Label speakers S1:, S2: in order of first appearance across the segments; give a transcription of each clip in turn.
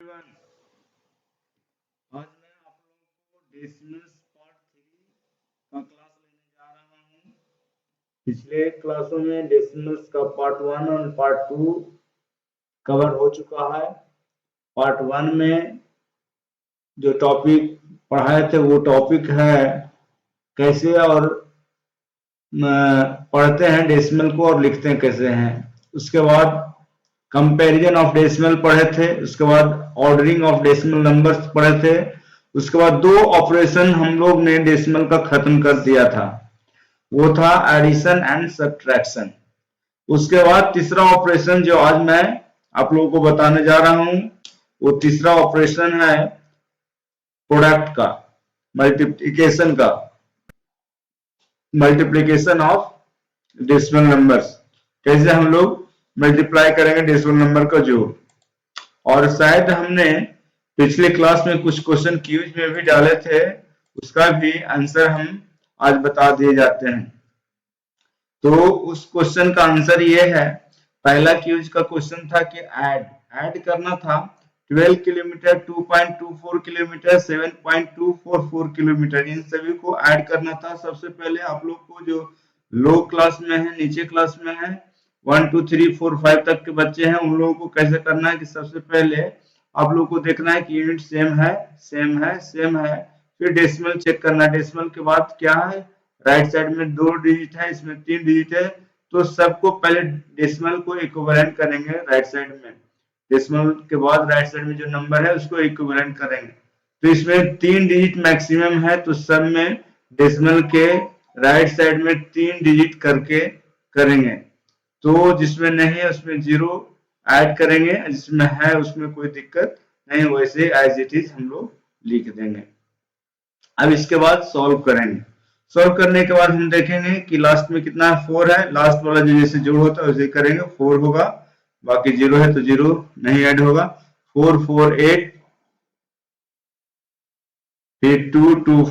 S1: आज मैं आप लोगों को डेसिमल्स पार्ट 3 का क्लास लेने जा रहा हूँ। पिछले क्लासों में डेसिमल्स का पार्ट 1 और पार्ट 2 कवर हो चुका है। पार्ट 1 में जो टॉपिक पढ़ाए थे वो टॉपिक है कैसे और पढ़ते हैं डेसिमल को और लिखते हैं कैसे हैं। उसके बाद कंपैरिजन ऑफ डेसिमल पढ़े थे। उसके बाद ऑर्डरिंग ऑफ डेसिमल नंबर्स पढ़े थे। उसके बाद दो ऑपरेशन हम लोग ने डेसिमल का खत्म कर दिया था, वो था एडिशन एंड सब्ट्रैक्शन। उसके बाद तीसरा ऑपरेशन जो आज मैं आप लोगों को बताने जा रहा हूं वो तीसरा ऑपरेशन है प्रोडक्ट का, मल्टीप्लिकेशन का, मल्टीप्लिकेशन ऑफ डेसिमल नंबर्स। कैसे हम लोग मल्टीप्लाई करेंगे डेसिमल नंबर का जोड़। और शायद हमने पिछले क्लास में कुछ क्वेश्चन क्यूज में भी डाले थे, उसका भी आंसर हम आज बता दिए जाते हैं। तो उस क्वेश्चन का आंसर ये है। पहला क्यूज का क्वेश्चन था कि ऐड करना था 12 किलोमीटर, 2.24 किलोमीटर, 7.244 किलोमीटर, इन सभी को ऐड करना था। सबसे पहले आप लोग को जो लो क्लास में है, नीचे क्लास में है, 1 2 3 4 5 तक के बच्चे हैं, उन लोगों को कैसे करना है कि सबसे पहले आप लोग को देखना है कि यूनिट सेम है, सेम है, सेम है। फिर डेसिमल चेक करना है। डेसिमल के बाद क्या है, राइट साइड में 2 डिजिट है, इसमें 3 डिजिट है, तो सबको पहले डेसिमल को इक्विवेलेंट करेंगे राइट साइड में। डेसिमल के बाद राइट साइड में जो नंबर है उसको इक्विवेलेंट करेंगे। तो इसमें 3 डिजिट मैक्सिमम है, तो सब में डेसिमल के राइट साइड में 3 डिजिट करके करेंगे। तो जिसमें नहीं है उसमें 0 ऐड करेंगे, जिसमें है उसमें कोई दिक्कत नहीं, वैसे एज इट इज हम लोग लिख देंगे। अब इसके बाद सॉल्व करेंगे। सॉल्व करने के बाद हम देखेंगे कि लास्ट में कितना है, 4 है। लास्ट वाला जो जैसे जोड़ होता है वैसे करेंगे, 4 होगा, बाकी 0 है तो 0 नहीं ऐड होगा। 4 4 8, फिर 2 2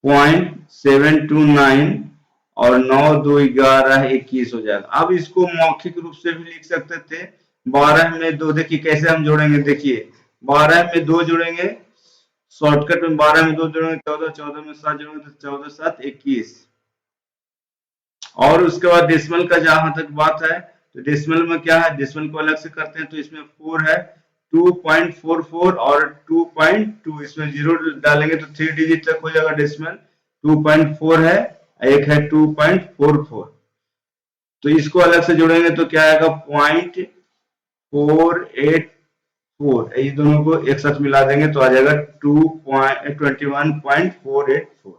S1: 4.729 और 9 2 11 21 हो जाएगा। अब इसको मौखिक रूप से भी लिख सकते थे। 12 में 2, देखिए कैसे हम जोड़ेंगे। देखिए 12 में 2 जोड़ेंगे, शॉर्टकट में 12 में 2 जोड़ेंगे 14, 14 में 7 जोड़ेंगे तो 14 7 21। और उसके बाद डेसिमल का जहां तक बात है, तो डेसिमल में क्या है, डेसिमल को अलग से करते हैं तो इसमें 4 है, 2.44 और 2.2, इसमें 0 डालेंगे तो 3 डिजिट तक हो जाएगा डेसिमल। 2.4 है, एक है 2.44, तो इसको अलग से जोड़ेंगे तो क्या आएगा, 0.484। ये दोनों को एक साथ मिला देंगे तो आ जाएगा 21.484।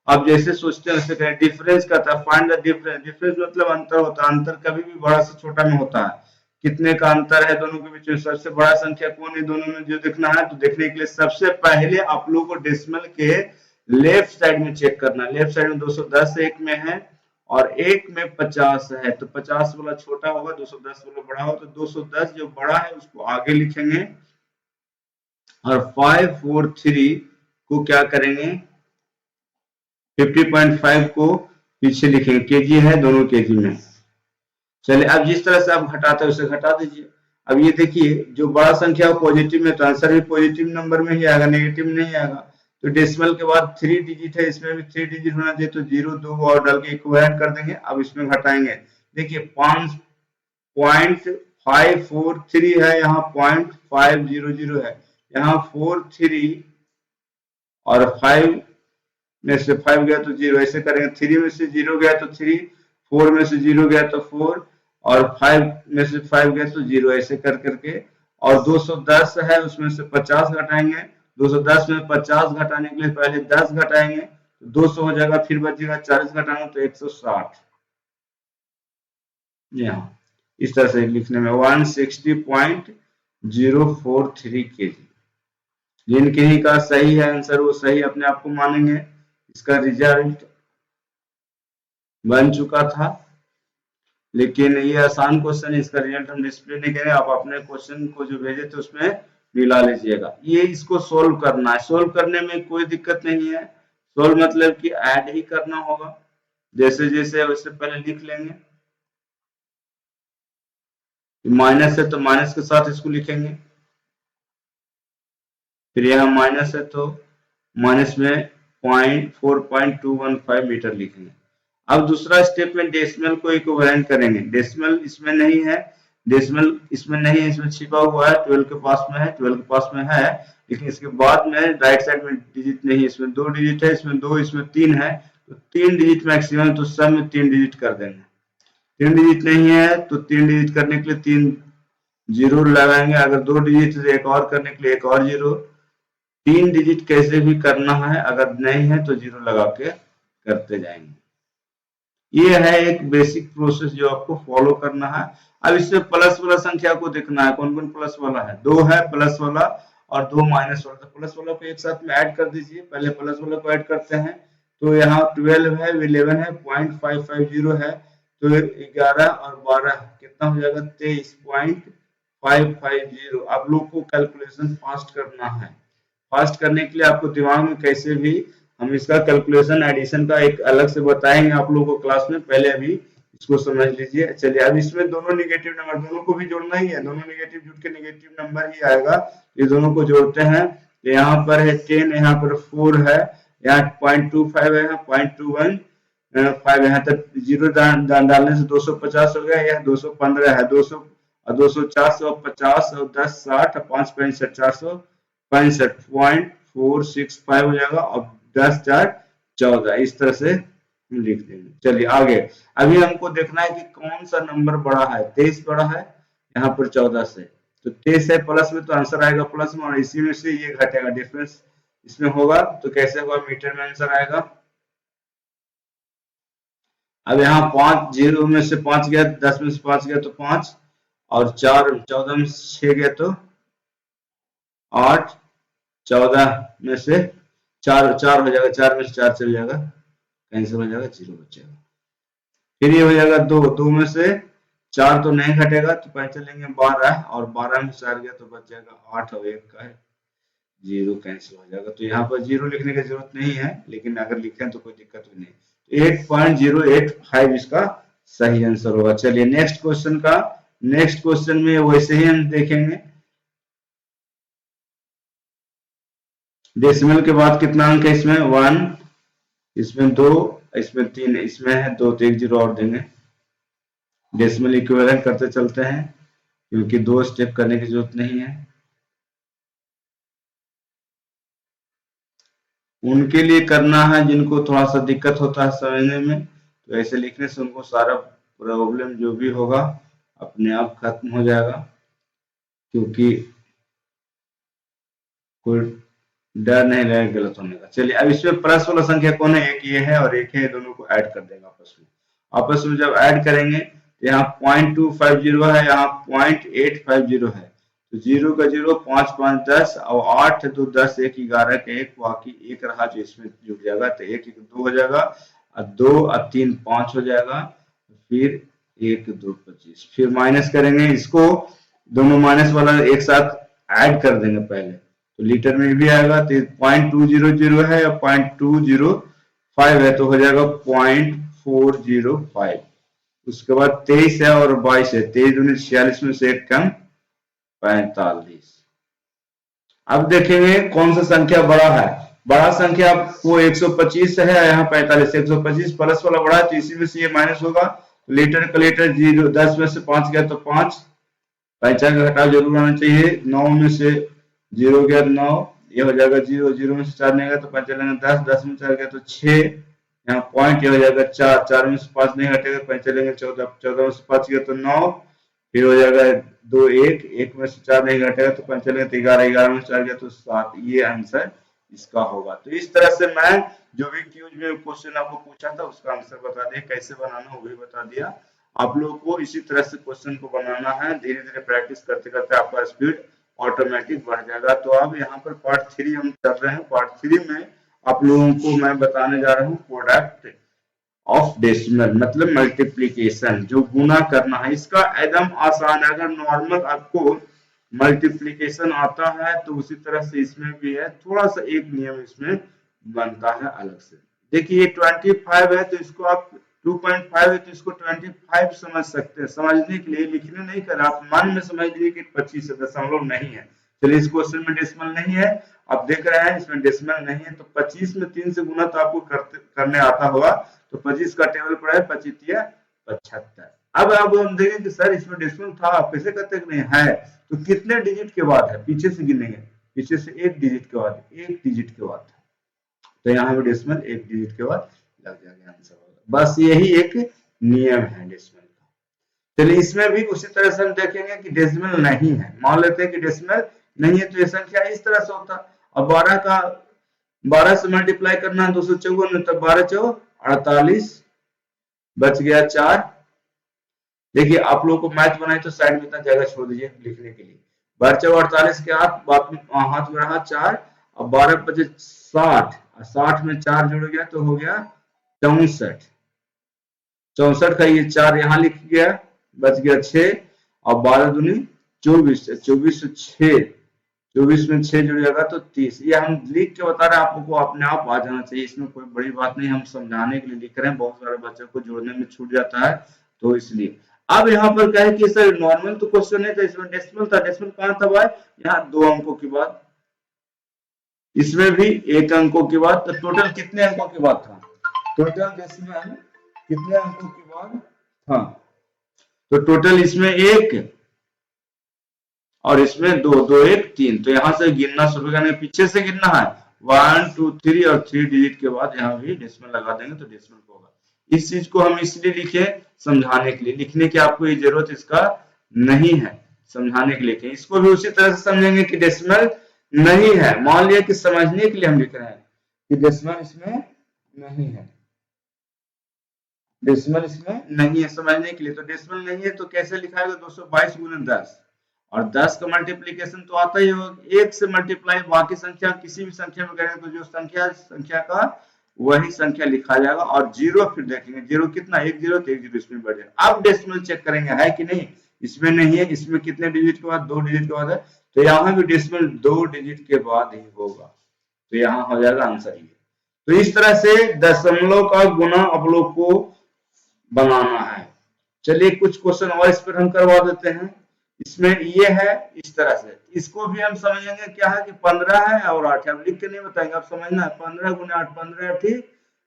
S1: अब जैसे सोचते हैं वैसे करें। डिफरेंस का था, फाइंड द डिफरेंस। डिफरेंस मतलब अंतर होता है, अंतर कभी भी बड़ा से छोटा में होता है। कितने का अंतर है दोनों के बीच में, सबसे बड़ा संख्या कौन है दोनों में, जो देखना है। तो देखने के लिए सबसे पहले आप लोग को डेसिमल के लेफ्ट साइड में चेक करना है। लेफ्ट साइड में 210 एक में है और एक में 50 है, तो 50 वाला छोटा होगा, 210 वाला बड़ा होगा, तो 210 जो बड़ा है उसको आगे लिखेंगे और 543 को क्या करेंगे, 50.5 को पीछे लिखेंगे। केजी है, दोनों केजी में। चलिए अब जिस तरह से आप घटाते हैं उसे घटा दीजिए। अब ये देखिए जो बड़ा संख्या पॉजिटिव में, तो आंसर भी पॉजिटिव नंबर में ही आएगा, नेगेटिव नहीं आएगा। तो डेसिमल के बाद 3 डिजिट है, इसमें भी 3 डिजिट होना चाहिए, तो 0 2 और डाल के इक्विवेलेंट कर देंगे। अब इसमें घटाएंगे, देखिए 5.543 है, यहाँ 0.500 है, यहाँ 43 और 5 में से 5 गया तो 0, ऐसे करेंगे। 3 में से 0 गया तो 3, 4 में से 0 गया तो 4 और 5 में से 5 गया तो 0, ऐसे कर करके। और 210 है, उसमें से 50 घटाएंगे। 210 में 50 घटाने के लिए पहले 10 घटाएंगे तो 200 हो जाएगा, फिर बचेगा 40 घटाएंगे तो 160। यहाँ इस तरह से लिखने में 160.043 केजी। जिनके ही का सही है आंसर वो सही अपने आप को मानेंगे। इसका रिजल्ट बन चुका था, लेकिन ये आसान क्वेश्चन, इसका रिजल्ट हम डिस्प्ले नहीं करेंगे। आप अपने क्वेश्चन को जो भेजे थे उसमें मिला लीजिएगा। ये इसको सोल्व करना है, सोल्व करने में कोई दिक्कत नहीं है। सोल्व मतलब कि ऐड ही करना होगा, जैसे जैसे वैसे पहले लिख लेंगे। माइनस है तो माइनस के साथ इसको लिखेंगे, फिर यहाँ माइनस है तो माइनस में 4.215 मीटर लिखेंगे। अब दूसरा स्टेप में डेसिमल को इक्विवेलेंट करेंगे। डेसिमल इसमें नहीं है, डेसिमल इसमें नहीं है, इसमें छिपा हुआ है, 12 के पास में है, 12 के पास में है, लेकिन इसके बाद में राइट साइड में डिजिट नहीं है, इसमें 2 डिजिट है, इसमें 2, इसमें 3 है, तो 3 डिजिट मैक्सिमम, तो सब में 3 डिजिट कर देंगे। 3 डिजिट नहीं है तो 3 डिजिट करने के लिए 3 जीरो लगाएंगे, अगर 2 डिजिट से एक और करने के लिए एक और जीरो, 3 डिजिट कैसे भी करना है, अगर नहीं है तो जीरो लगा के करते जाएंगे। ये है एक बेसिक प्रोसेस जो आपको फॉलो करना है। अब इसमें प्लस वाला संख्या को देखना है, कौन कौन प्लस वाला है, 2 है प्लस वाला और 2 माइनस वाला, तो प्लस वाला को एक साथ में ऐड कर दीजिए। पहले प्लस वाला को ऐड करते हैं, तो यहाँ 12 है, 11 है, 0.550 है, तो 11 और 12 कितना हो जाएगा, 23.550। आप लोग को कैलकुलेशन फास्ट करना है। फास्ट करने के लिए आपको दिमाग में कैसे भी हम इसका कैलकुलेशन एडिशन का एक अलग से बताएंगे आप लोगों को क्लास में, पहले अभी इसको समझ लीजिए। चलिए, अब इसमें दोनों निगेटिव नंबर, दोनों को भी जोड़ना ही है, दोनों निगेटिव जुड़ के निगेटिव नंबर ही आएगा, ये दोनों को जोड़ते हैं। यहाँ पर है 10, यहाँ पर 4 है, यहाँ 0.25 है, यहाँ 0.215 यहाँ तक जीरो डालने से 250 हो गया, यह 215 है, 200 और 200 450 और 10 60 5 65 465 हो जाएगा, और 10 4 14, इस तरह से हम लिख देंगे। चलिए आगे, अभी हमको देखना है कि कौन सा नंबर बड़ा है। 23 बड़ा है यहाँ पर 14 से, तो 23 है प्लस में, तो आंसर आएगा प्लस में, और इसी में से ये घटेगा, डिफरेंस इसमें होगा, तो कैसे होगा, मीटर में आंसर आएगा। अब यहाँ 5 जीरो में से 5 गया, 10 में से 5 गया तो 5, और 4 14 में से 6 गया तो 8, 14 में से 4 4 हो जाएगा, 4 में से 4 चल जाएगा, कैंसिल हो जाएगा, जीरो बचेगा। फिर ये हो जाएगा 2, 2 में से 4 तो नहीं घटेगा, तो पहले चलेंगे 12, और 12 में 4 गया तो बच जाएगा 8, और 1 का है जीरो, कैंसिल हो जाएगा। तो यहाँ पर जीरो लिखने की जरूरत नहीं है, लेकिन अगर लिखें तो कोई दिक्कत भी नहीं। तो 8.085 इसका सही आंसर होगा। चलिए नेक्स्ट क्वेश्चन का, नेक्स्ट क्वेश्चन में वैसे ही हम देखेंगे, डेसिमल के बाद कितना अंक है, इसमें 1, इसमें 2, इसमें 3, इसमें है 2, तो 1 जीरो और देंगे। डेसिमल इक्विवेलेंट करते चलते हैं, क्योंकि 2 स्टेप करने की जरूरत नहीं है। उनके लिए करना है जिनको थोड़ा सा दिक्कत होता है समझने में, तो ऐसे लिखने से उनको सारा प्रॉब्लम जो भी होगा अपने आप खत्म हो जाएगा, क्योंकि कोई डर नहीं रहेगा गलत होने का। चलिए, अब इसमें प्लस वाला संख्या कौन है, एक ये है और एक है, दोनों को ऐड कर देंगे आपस में। आपस में जब ऐड करेंगे, यहाँ 0.250 है, यहाँ 0.850 है, तो जीरो का जीरो, 5 5 10, और 8 2 10, 1 11 का 1, बाकी 1 रहा जो इसमें जुड़ जाएगा, तो 1 1 2 हो जाएगा, और 2 और 3 5 हो जाएगा, फिर 1 2 25, फिर माइनस करेंगे इसको, दोनों माइनस वाला एक साथ ऐड कर देंगे पहले, तो लीटर में भी आएगा, तो 0.200 है या 0.205 है, तो हो जाएगा 0.405। उसके बाद 23 है और 22 है, 23 दूनी 46 में से 1 कम 45। अब देखेंगे कौन सा संख्या बड़ा है। बड़ा संख्या आपको 125 है, यहाँ 45, 125 प्लस वाला बड़ा है, तो इसी में से ये माइनस होगा, लीटर का लीटर, जीरो 10 में से 5 गया तो 5, 5 का घटाव जरूर आना चाहिए, 9 में से 0 गया 9, ये हो जाएगा 0, 0 में से 4 नहीं गया तो 5 चलेगा 10, 10 में 4 गया तो 6, यहाँ पॉइंट ये हो जाएगा 4, 4 में से 5 नहीं घटेगा, 5 चलेंगे 14, 14 में से 5 गया तो 9, फिर हो जाएगा 2 1, 1 में से 4 नहीं घटेगा तो 5 चलेगा तो 11, 11 में से 4 गया तो 7, ये आंसर इसका होगा। तो इस तरह से मैं जो भी क्यूज में क्वेश्चन आपको पूछा था उसका आंसर बता दिया, कैसे बनाना वो भी बता दिया। आप लोगों को इसी तरह से क्वेश्चन को बनाना है, धीरे धीरे प्रैक्टिस करते करते आपका स्पीड ऑटोमेटिक बढ़ जाएगा। तो अब यहाँ पर पार्ट 3 हम कर रहे हैं। पार्ट 3 में आप लोगों को मैं बताने जा रहा हूँ प्रोडक्ट ऑफ डेसिमल, मतलब मल्टीप्लीकेशन, जो गुना करना है। इसका एकदम आसान है, अगर नॉर्मल आपको मल्टीप्लीकेशन आता है तो उसी तरह से इसमें भी है, थोड़ा सा एक नियम इसमें बनता है अलग से। देखिए 25 है तो इसको आप 2.5 है तो इसको 25 समझ सकते हैं। समझने के लिए लिखने नहीं कर, आप मन में समझ लीजिए कि 25 है, दशमलव नहीं है। चलिए इस क्वेश्चन में डेसिमल नहीं है, आप देख रहे हैं इसमें डेसिमल नहीं है, तो 25 में 3 से गुना तो आपको करने आता होगा। तो 25 का टेबल पर है 25 75। अब हम देखें कि सर इसमें डेसिमल था, आप कैसे कहते नहीं है, तो कितने डिजिट के बाद है, पीछे से गिनेंगे, पीछे से एक डिजिट के बाद, एक डिजिट के बाद, तो यहाँ पे डेसिमल एक डिजिट के बाद लग जाएगा, आंसर होगा। बस यही एक नियम है डेसिमल का। चलिए इसमें भी उसी तरह से हम देखेंगे कि डेसिमल नहीं है, मान लेते हैं कि डेसिमल नहीं है, तो ये संख्या इस तरह से होता। अब 12 से मल्टीप्लाई करना है 254 में, तो 12 चौ 48, बच गया 4। देखिए आप लोगों को मैथ बनाए तो साइड में इतना जगह छोड़ दीजिए लिखने के लिए। 12 चौ 48 के हाथ में रहा 4, अब 12 बचे 60, 60 में 4 जुड़ गया तो हो गया 64। 64 का ये 4 यहाँ लिख गया, बच गया 6, और 12 दूनी 24, 24 से 6, 24 में 6 जुड़ जाएगा तो 30। ये हम लिख के बता रहे हैं, आपको अपने आप आ जाना चाहिए, इसमें कोई बड़ी बात नहीं, हम समझाने के लिए लिख रहे हैं, बहुत सारे बच्चों को जोड़ने में छूट जाता है तो इसलिए। अब यहाँ पर क्या है कि सर नॉर्मल तो क्वेश्चन है, तो इसमें डेसिमल था, डेसिमल कहाँ था भाई, यहाँ 2 अंकों के बाद, इसमें भी 1 अंकों के बाद, तो टोटल कितने अंकों के बाद था, टोटल डेसिमल कितने अंकों के बाद था, तो टोटल इसमें 1 और इसमें 2, 2 1 3, तो यहाँ से गिनना शुरू करना, पीछे से गिनना है 1 2 3 और 3 डिजिट के बाद यहाँ भी डेसिमल लगा देंगे तो डेसिमल होगा। इस चीज को हम इसलिए लिखे समझाने के लिए, लिखने की आपको ये जरूरत इसका नहीं है, समझाने के लिए। इसको भी उसी तरह से समझेंगे कि डेसिमल नहीं है, मान लिया कि समझने के लिए हम लिख रहे हैं कि डेसिमल इसमें नहीं है, डेसिमल इसमें नहीं है समझने के लिए। तो डेसिमल नहीं है तो कैसे लिखाएगा, 222 गुने 10, और 10 का मल्टीप्लीकेशन तो आता ही होगा, 1 से मल्टीप्लाई बाकी संख्या किसी भी संख्या में करेंगे तो जो संख्या का वही संख्या लिखा जाएगा, और जीरो फिर देखेंगे, जीरो कितना, 1 0 तो 1 0 इसमें बढ़ जाएगा। अब डेसिमल चेक करेंगे है कि नहीं, इसमें नहीं है, इसमें कितने डिजिट के बाद, 2 डिजिट के बाद है, तो यहाँ भी डेसिमल 2 डिजिट के बाद ही होगा, तो यहाँ हो जाएगा आंसर ये। तो इस तरह से दशमलव का गुना आप लोग को बनाना है। चलिए कुछ क्वेश्चन और इस पर हम करवा देते हैं। इसमें ये है इस तरह से, इसको भी हम समझेंगे क्या है कि 15 है और 8 है, हम लिख के नहीं बताएंगे, आप समझना है 15 गुने 8, 15 8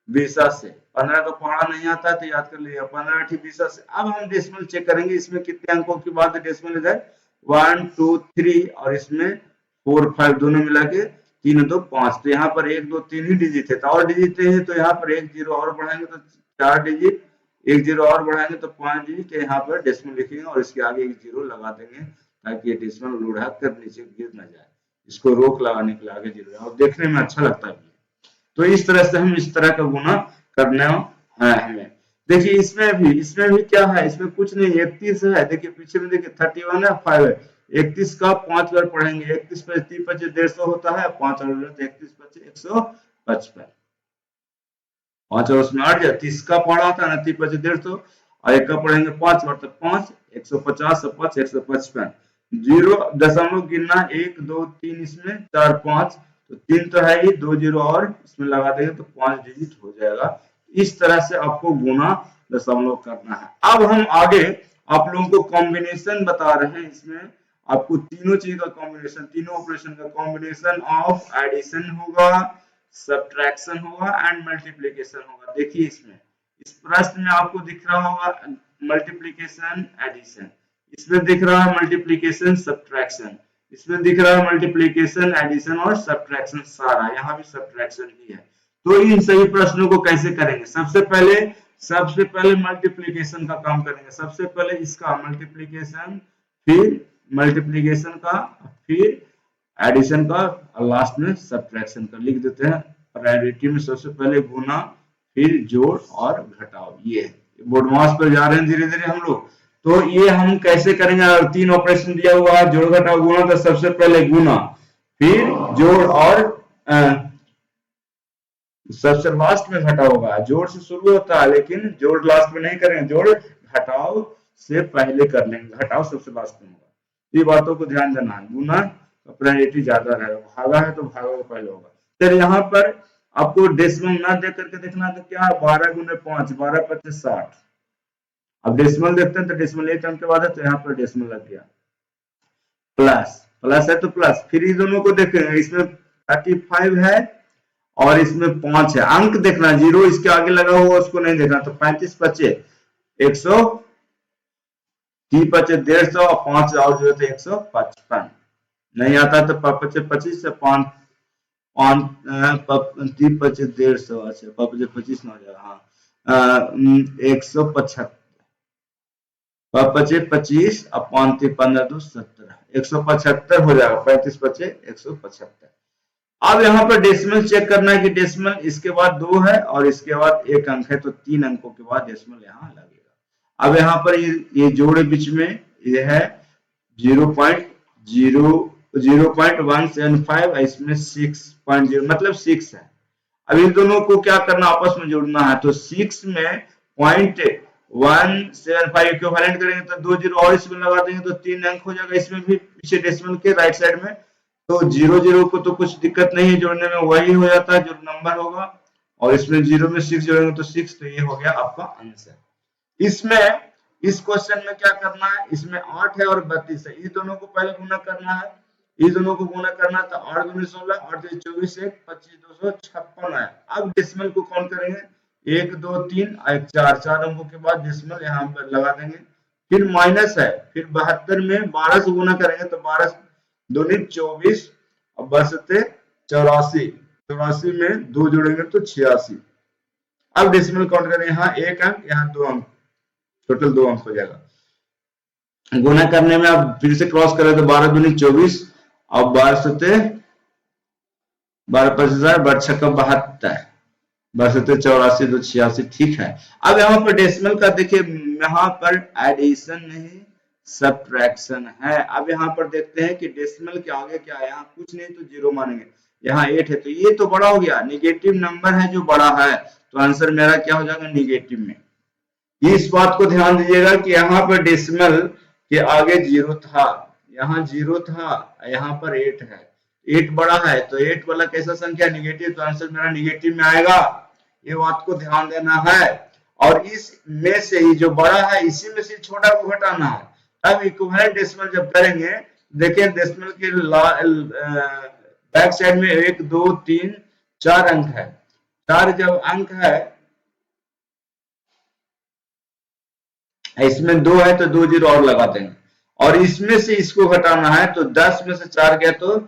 S1: 20 से, 15 का पहाड़ा नहीं आता है तो याद कर लीजिए 15 8 20 से। अब हम डेसिमल चेक करेंगे, इसमें कितने अंकों की बात है, डेसिमल इधर 1 2 3 और इसमें 4 5 दोनों मिला के 3 2 5, तो यहाँ पर 1 2 3 ही डिजिट है, तो और डिजिट है तो यहाँ पर 1 0 और बढ़ाएंगे तो 4 डिजिट, 1 0 और बढ़ाएंगे तो 5 डिजिट, यहाँ पर डेसिमल लिखेंगे और इसके आगे 1 0 लगा देंगे ताकि ये डेसिमल उड़ा कर नीचे गिर ना जाए, इसको रोक लगाने के लिए आगे 0 और देखने में अच्छा लगता है। तो इस तरह से हम इस तरह का गुना करना है हमें। देखिए इसमें भी क्या है, इसमें कुछ नहीं, 31 है, देखिए पीछे में देखिए 31 है 5 है, 31 का 5 बार पढ़ेंगे, 31 पे 30 25 150 होता है, 5 और 31 25 155, 5 और उसमें 8 जाए, 30 का पढ़ा था ना, 30 25 150 और एक का पढ़ेंगे 5 बार तो 5 150 और 5 155, जीरो दशमलव गिनना 1 2 3 इसमें 4 5, तो 3 तो है ही, 2 0 और इसमें लगा देंगे तो 5 डिजिट हो जाएगा। इस तरह से आपको गुना दशमलव करना है। अब हम आगे आप लोगों को कॉम्बिनेशन बता रहे हैं, इसमें आपको तीनों चीज का कॉम्बिनेशन, तीनों ऑपरेशन का कॉम्बिनेशन ऑफ एडिशन होगा, सब्ट्रैक्शन होगा एंड मल्टीप्लिकेशन होगा। देखिए इसमें इस प्रश्न में आपको दिख रहा होगा मल्टीप्लिकेशन एडिशन, इसमें दिख रहा है मल्टीप्लिकेशन सब्ट्रैक्शन, इसमें दिख रहा है मल्टीप्लिकेशन एडिशन और सब्ट्रैक्शन, सारा यहाँ भी सब्ट्रैक्शन ही है। तो इन सभी प्रश्नों को कैसे करेंगे, सबसे पहले मल्टीप्लिकेशन का काम करेंगे, सबसे पहले इसका मल्टीप्लिकेशन, फिर मल्टीप्लिकेशन का, फिर एडिशन का और लास्ट में सब्ट्रैक्शन का। लिख देते हैं प्रायोरिटी में, सबसे पहले गुना, फिर जोड़ और घटाव। ये बोर्डमास पर जा रहे हैं धीरे धीरे हम लोग, तो ये हम कैसे करेंगे, अगर 3 ऑपरेशन दिया हुआ है जोड़ घटाव गुना, तो सबसे पहले गुना, फिर जोड़ और सबसे लास्ट में घटाव होगा। जोड़ से शुरू होता है लेकिन जोड़ लास्ट में नहीं करेंगे, जोड़ घटाव से पहले कर लेंगे, घटाव सबसे लास्ट में होगा। ये बातों को ध्यान देना है, गुना प्रायोरिटी ज्यादा रहेगा, भागा है तो भागा का पहले होगा। फिर यहाँ पर आपको डेसिमल ना देख करके देखना है तो क्या 12 गुने 5, 12 25 60। अब डेसिमल देखते हैं तो डेसिमल एक अंक के बाद है तो यहाँ पर डेसिमल लग गया। प्लस प्लस है तो प्लस, फिर इन दोनों को देखेंगे, इसमें 35 है और इसमें 5 है। अंक देखना, जीरो इसके आगे लगा हुआ उसको नहीं देखना। तो 35 पचे 100, 3 पचे 150 और 5 और जो है 155। नहीं आता तो 5 पचे 25 से 5 3 पचे 150, अच्छा 5 पचे 25 ना हो जाएगा, हाँ 175, 5 पचे 25 और 5 3 15 2 17, 175 हो जाएगा। 35 पचे 175। अब यहाँ पर डेसिमल चेक करना है कि डेसिमल इसके बाद 2 है और इसके बाद एक अंक है, तो 3 अंकों के बाद डेसिमल यहाँ लगेगा। अब यहाँ पर ये जोड़े बीच में ये है 0.175, इसमें 6.0 मतलब 6 है। अब इन दोनों को क्या करना, आपस में जोड़ना है। तो 6 में 0.175 इक्विवेलेंट करेंगे तो 2 जीरो और इसमें लगा देंगे तो 3 अंक हो जाएगा। इसमें भी पीछे डेसिमल के राइट साइड में, तो 0 को तो कुछ दिक्कत नहीं है जोड़ने में, वही हो जाता है जो नंबर होगा। और इसमें 0 में 6 जोड़ेंगे तो 6, तो ये हो गया आपका आंसर। इसमें इस क्वेश्चन में क्या करना है, इसमें 8 है और 32 है, इस दोनों को पहले गुना करना है। इस दोनों को गुना करना है तो 8 दूनी 16, 8 से 24, 1 25, 256 है। अब डेसिमल को काउंट करेंगे, 1 2 3 और 4, 4 अंकों के बाद डेसिमल यहाँ पर लगा देंगे। फिर माइनस है, फिर 72 में 12 से गुना करेंगे तो 12 दूनी 24 और 12 84, 84 में 2 जोड़ेंगे तो 86। अब डेसिमल काउंट करें, यहाँ 1 अंक यहाँ 2 अंक, टोटल 2 अंक हो जाएगा। गुना करने में अब फिर से क्रॉस करें तो 12 दूनी 24 और 12 सते 12 25 12 छक्का 72, 12 सते 84 2 86, ठीक है। अब यहाँ पर डेसिमल का देखिए, यहाँ पर एडिशन नहीं सब्ट्रैक्शन है। अब यहाँ पर देखते हैं कि डेसिमल के आगे क्या है, यहाँ कुछ नहीं तो 0 मानेंगे, यहाँ 8 है तो ये तो बड़ा हो गया, निगेटिव नंबर है जो बड़ा है, तो आंसर मेरा क्या हो जाएगा, निगेटिव में। इस बात को ध्यान दीजिएगा कि यहाँ पर डेसिमल के आगे 0 था, यहाँ 0 था, यहाँ पर 8 है, 8 बड़ा है तो 8 वाला कैसा संख्या, निगेटिव, तो आंसर मेरा निगेटिव में आएगा। ये बात को ध्यान देना है। और इस में से ही जो बड़ा है इसी में से छोटा को घटाना है। अब इक्विवेलेंट डेसिमल जब करेंगे, देखिए डेसिमल के बैक साइड में 1 2 3 4 अंक है, 4 जब अंक है, इसमें 2 है तो 2 जीरो और लगा देंगे। और इसमें से इसको घटाना है तो 10 में से 4 गया तो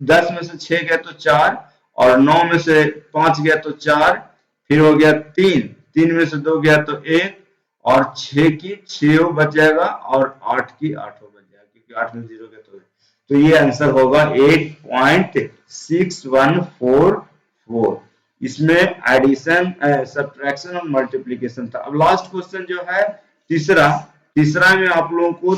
S1: 10 में से 6 गया तो 4, और 9 में से 5 गया तो 4, फिर हो गया 3, 3 में से 2 गया तो 1, और 6 की 6 बच जाएगा और 8 की 8 बच जाएगा, क्योंकि 8 में 0 गया तो ये आंसर होगा 8.6144। इसमें एडिशन सब्ट्रैक्शन और मल्टीप्लिकेशन था। अब लास्ट क्वेश्चन जो है तीसरा, तीसरा में आप लोगों को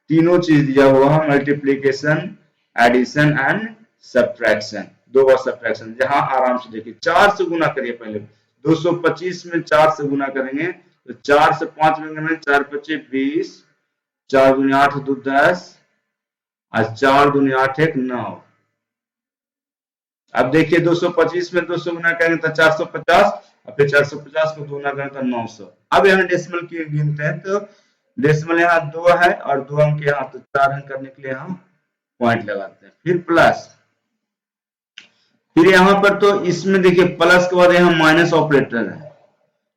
S1: तीनों चीज दिया हुआ है, मल्टीप्लिकेशन, एडिशन एंड सब्ट्रैक्शन, 2 बार सब्ट्रैक्शन, जहां आराम से देखिए 4 से गुना करिए, पहले 225 में 4 से गुना करेंगे तो 4 से 5 में करेंगे, 4 पचे 20, 4 दूनी 8 2 10 और 4 दूनी 8 1 9। अब देखिए 225 में 200 गुना करेंगे तो 450, और फिर 450 को गुना करें तो 900। अब यहाँ डेसिमल की गिनते हैं तो डेसिमल यहाँ 2 है और 2 अंक यहाँ, तो 4 अंक करने के लिए हम पॉइंट लगाते हैं। फिर प्लस, फिर यहाँ पर तो इसमें देखिए प्लस के बाद यहाँ माइनस ऑपरेटर है,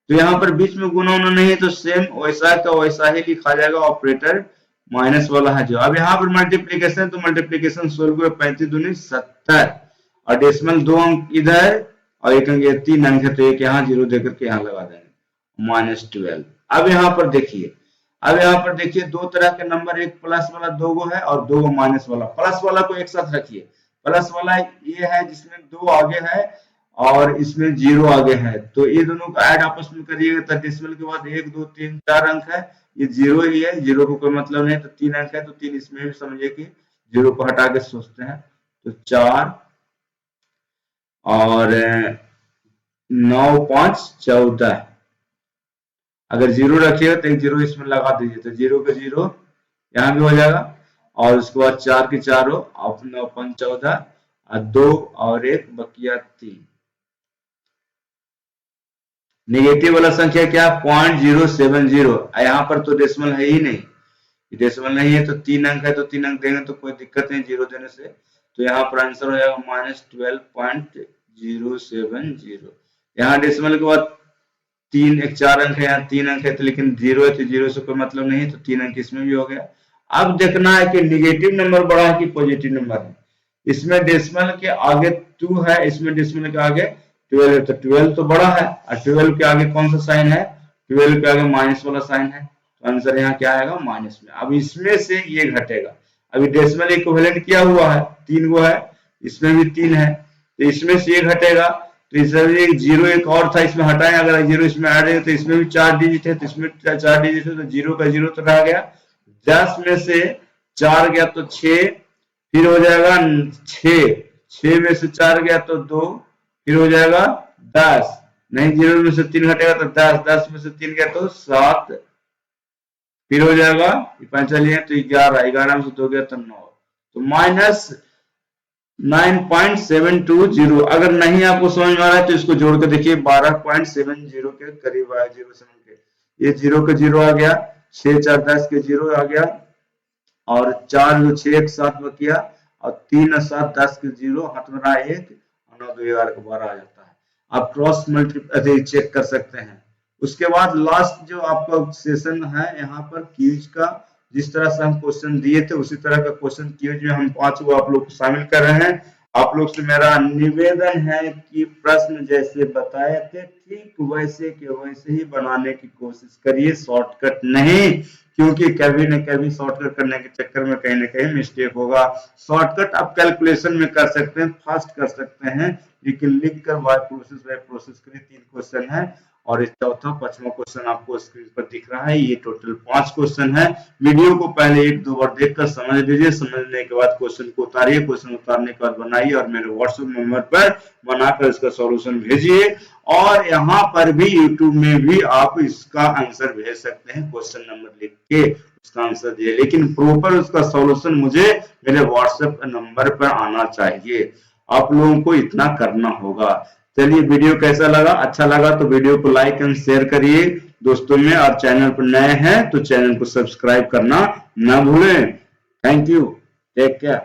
S1: तो यहाँ पर बीच में गुना होना नहीं है, तो सेम वैसा का वैसा ही लिखा जाएगा, ऑपरेटर माइनस वाला है जो। अब यहाँ पर मल्टीप्लीकेशन, तो मल्टीप्लीकेशन 16 35 दूनी 70, और डेसिमल 2 अंक इधर और 1 अंक, 3 अंक है तो एक यहाँ 0 देकर के यहाँ लगा देंगे, -12। अब यहाँ पर देखिए, अब यहाँ पर देखिए 2 तरह के नंबर, एक प्लस वाला 2 गो है और 2 गो माइनस वाला। प्लस वाला को एक साथ रखिए, प्लस वाला ये है जिसमें 2 आगे है और इसमें 0 आगे है, तो ये दोनों को ऐड आपस में करिएगा तो डेसिमल के बाद 1 2 3 4 अंक है, ये 0 ही है, 0 को कोई मतलब नहीं, तो 3 अंक है तो 3 इसमें भी समझिए कि 0 को हटा के सोचते हैं, तो 4 और 9 5 14, अगर 0 रखिएगा तो एक 0 इसमें लगा दीजिए, तो 0 का 0 यहाँ भी हो जाएगा, और उसके बाद 4 के 4 हो, 9 5 14 और 2 और 1 बकिया 3, नेगेटिव वाला संख्या क्या 0.070, यहाँ पर तो डेसिमल है ही नहीं, डेसिमल नहीं है तो 3 अंक है तो 3 अंक देंगे तो कोई दिक्कत नहीं जीरो देने से। तो यहाँ पर आंसर हो जाएगा -12.070। यहाँ डेसिमल के बाद 4 अंक है, यहाँ 3 अंक है तो लेकिन जीरो है तो जीरो से कोई मतलब नहीं है, तो 3 अंक इसमें भी हो गया। अब देखना है कि निगेटिव नंबर बड़ा है कि पॉजिटिव नंबर है। इसमें डेसिमल के आगे 2 है, इसमें डेसिमल के आगे 12 है, तो 12 तो बड़ा है, और 12 के आगे कौन सा साइन है, 12 के आगे माइनस वाला साइन है, तो आंसर यहाँ क्या आएगा माइनस में। अब इसमें से ये घटेगा, अभी डेसिमल इक्विवेलेंट किया हुआ है 3 गो है, इसमें भी 3 है, तो इसमें से ये घटेगा, तो इसमें जीरो एक और था, इसमें हटाएं, अगर जीरो इसमें ऐड है तो इसमें भी 4 डिजिट है, तो इसमें 4 डिजिट है, तो जीरो का जीरो तो रह गया, 10 में से 4 गया तो 6, फिर हो जाएगा 6 में से 4 गया तो 2, फिर हो जाएगा 10, नहीं जीरो में से 3 घटेगा तो 10 में से 3 गया तो 7, फिर हो जाएगा 5 लिए तो 11 में से 2 गया तो 9, तो -9.720। अगर नहीं आपको समझ में आ रहा है तो इसको जोड़ के देखिए, 12.70 के करीब आया, 07 के, ये 0 का 0 आ गया, 6 4 10 के 0 आ गया, और 4 6 1 7 बकिया, और 3 7 10 के 0, हाथ में रहा 1, 9 2 11 का 12 आ जाता है। आप क्रॉस मल्टीप्लाई चेक कर सकते हैं। उसके बाद लास्ट जो आपका सेशन है यहाँ पर क्यूज का, जिस तरह से हम क्वेश्चन दिए थे उसी तरह का क्वेश्चन क्यूज में हम 5 को आप लोग को शामिल कर रहे हैं। आप लोग से मेरा निवेदन है कि प्रश्न जैसे बताए थे ठीक वैसे के वैसे ही बनाने की कोशिश करिए, शॉर्टकट नहीं, क्योंकि कभी न कभी शॉर्टकट करने के चक्कर में कहीं न कहीं मिस्टेक होगा। शॉर्टकट आप कैलकुलेशन में कर सकते हैं, फास्ट कर सकते हैं, लेकिन लिख कर बाय प्रोसेस करिए। 3 क्वेश्चन है और इस चौथा 5वां क्वेश्चन आपको स्क्रीन पर दिख रहा है। ये टोटल 5 क्वेश्चन है। वीडियो को पहले 1-2 बार देखकर समझ लीजिए, समझने के बाद क्वेश्चन को उतारिए, क्वेश्चन उतारने के बाद बनाइए और मेरे व्हाट्सएप नंबर पर बनाकर इसका सॉल्यूशन भेजिए। और यहाँ पर भी यूट्यूब में भी आप इसका आंसर भेज सकते हैं, क्वेश्चन नंबर लिख के उसका आंसर दिए, लेकिन प्रॉपर उसका सॉल्यूशन मुझे मेरे व्हाट्सएप नंबर पर आना चाहिए। आप लोगों को इतना करना होगा। चलिए, वीडियो कैसा लगा? अच्छा लगा तो वीडियो को लाइक एंड शेयर करिए दोस्तों में, और चैनल पर नए हैं तो चैनल को सब्सक्राइब करना ना भूलें। Thank you, take care.